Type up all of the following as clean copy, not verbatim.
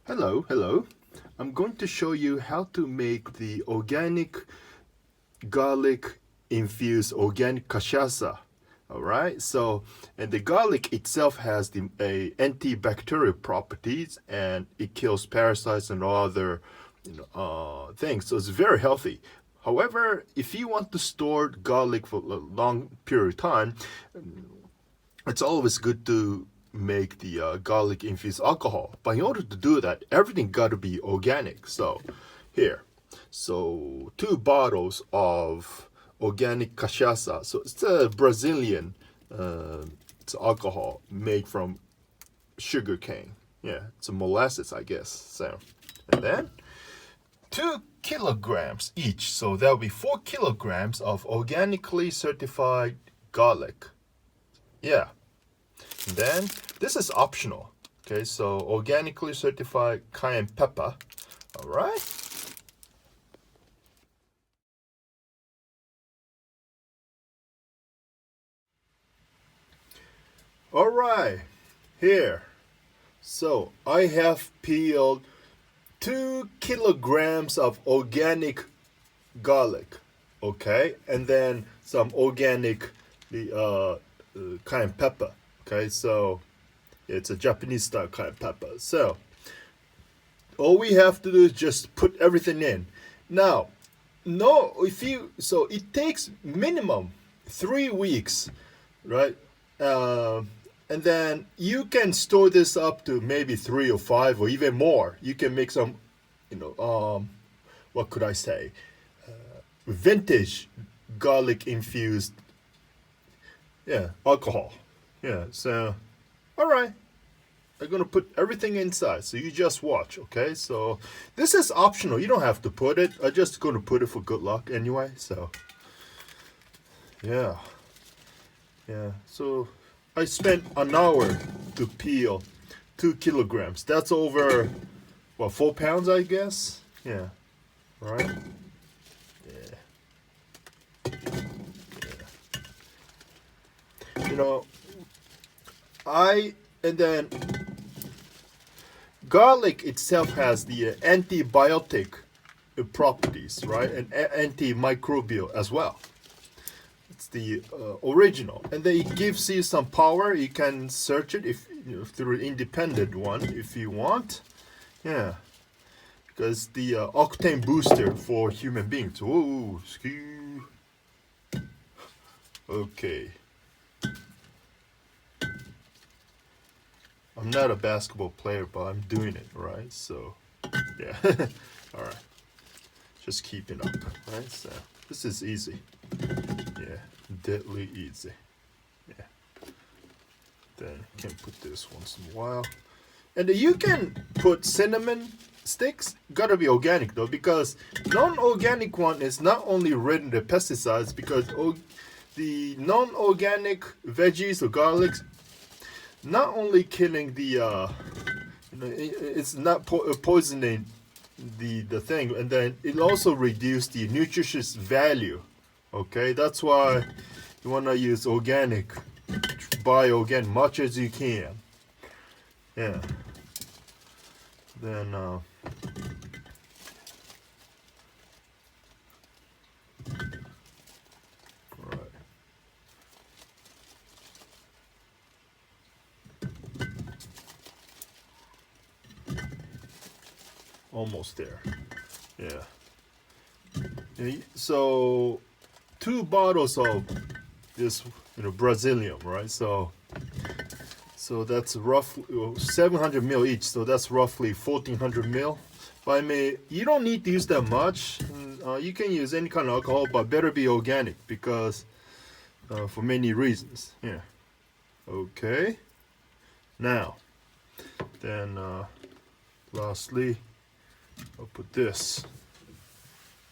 Hello. I'm going to show you how to make the organic garlic infused organic cachaça. All right. And the garlic itself has the antibacterial properties, and it kills parasites and all other things. So it's very healthy. However, if you want to store garlic for a long period of time, it's always good to make the garlic infused alcohol. But in order to do that, everything got to be organic. So here, 2 bottles of organic cachaça. So it's a Brazilian it's alcohol made from sugar cane. Yeah, it's a molasses, I guess. So, and then 2 kilograms each. So that'll be 4 kilograms of organically certified garlic. Yeah. And then this is optional. Okay, so organically certified cayenne pepper. All right. All right, here. So I have peeled 2 kilograms of organic garlic. Okay, and then some organic cayenne pepper. Okay, so it's a Japanese style cayenne pepper. So all we have to do is just put everything in. Now, it takes minimum 3 weeks, right? And then you can store this up to maybe 3 or 5 or even more. You can make some, what could I say? Vintage garlic infused, alcohol. Yeah, so, all right. I'm going to put everything inside, so you just watch, okay? So, this is optional. You don't have to put it. I'm just going to put it for good luck anyway, so. Yeah. So, I spent an hour to peel 2 kilograms. That's over, 4 pounds, I guess? Yeah. All right? Yeah. And then garlic itself has the antibiotic properties, right? And antimicrobial as well. It's the original, and then it gives you some power. You can search it through an independent one if you want. Yeah, because the octane booster for human beings. Whoa, okay. I'm not a basketball player, but I'm doing it, right? So, yeah. All right. Just keep it up, right? So, this is easy. Yeah, deadly easy. Yeah. Then you can put this once in a while. And you can put cinnamon sticks. Gotta be organic though, because non-organic one is not only ridden with pesticides, because the non-organic veggies or garlics not only killing the it's not poisoning the thing, and then it also reduce the nutritious value. Okay, that's why you want to use organic. Buy organic much as you can. Yeah. Then right. Almost there. Yeah. So 2 bottles of this, Brazilian, right? So that's roughly 700 ml each. So that's roughly 1400 ml. But you don't need to use that much. You can use any kind of alcohol, but better be organic because for many reasons. Yeah. Okay. Now, then lastly, I'll put this.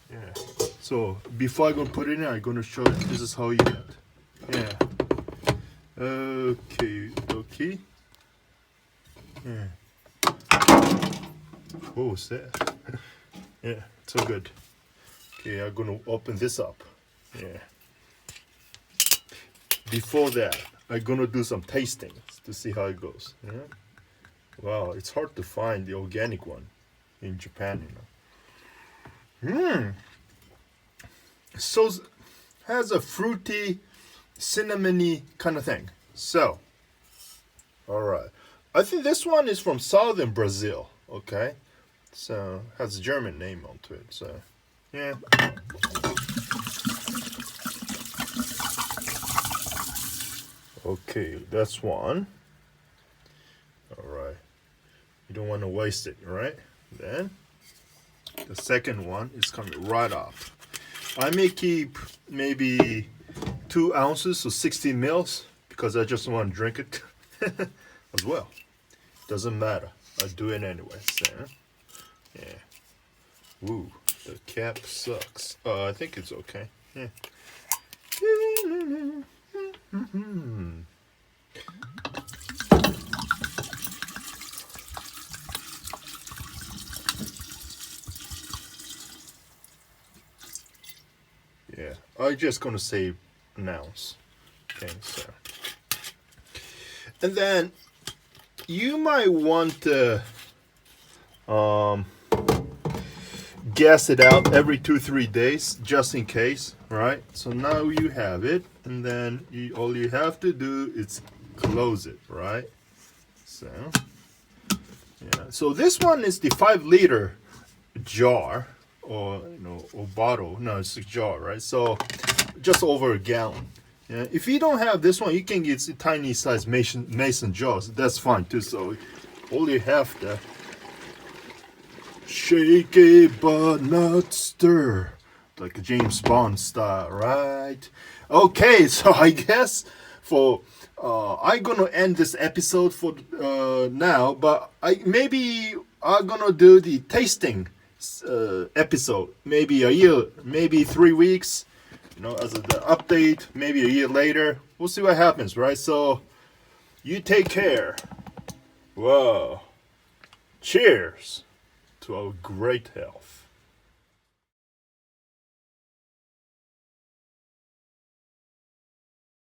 Yeah. So before I'm gonna put it in, I'm gonna show you this is how you get. Yeah. Okay. Yeah. What was that? Yeah, so good. Okay, I'm gonna open this up. Yeah. Before that, I'm gonna do some tasting to see how it goes. Yeah. Wow, it's hard to find the organic one in Japan, you know. So has a fruity, cinnamony kind of thing. So, all right. I think this one is from southern Brazil. Okay, so has a German name onto it. So, yeah. Okay, that's one. All right. You don't want to waste it, right? Then the second one is coming right off. I may keep maybe 2 ounces, so 60 mils, because I just want to drink it as well. Doesn't matter. I do it anyway. So, yeah. Ooh, the cap sucks. I think it's okay. Yeah. Yeah, I'm just gonna say an ounce. Okay, so. And then you might want to gas it out every 2-3 days just in case, right? So now you have it, and then all you have to do is close it, right? So yeah, so this one is the 5-liter jar, or or bottle. No, it's a jar, right? So just over a gallon. Yeah, if you don't have this one, you can get tiny size mason jars. That's fine too. So all you have to shake it but not stir, like a James Bond style, right? Okay, so I guess for I'm gonna end this episode for now, but I'm gonna do the tasting episode, maybe a year, maybe 3 weeks, as the update, maybe a year later. We'll see what happens, right? So you take care. Whoa. Cheers to our great health.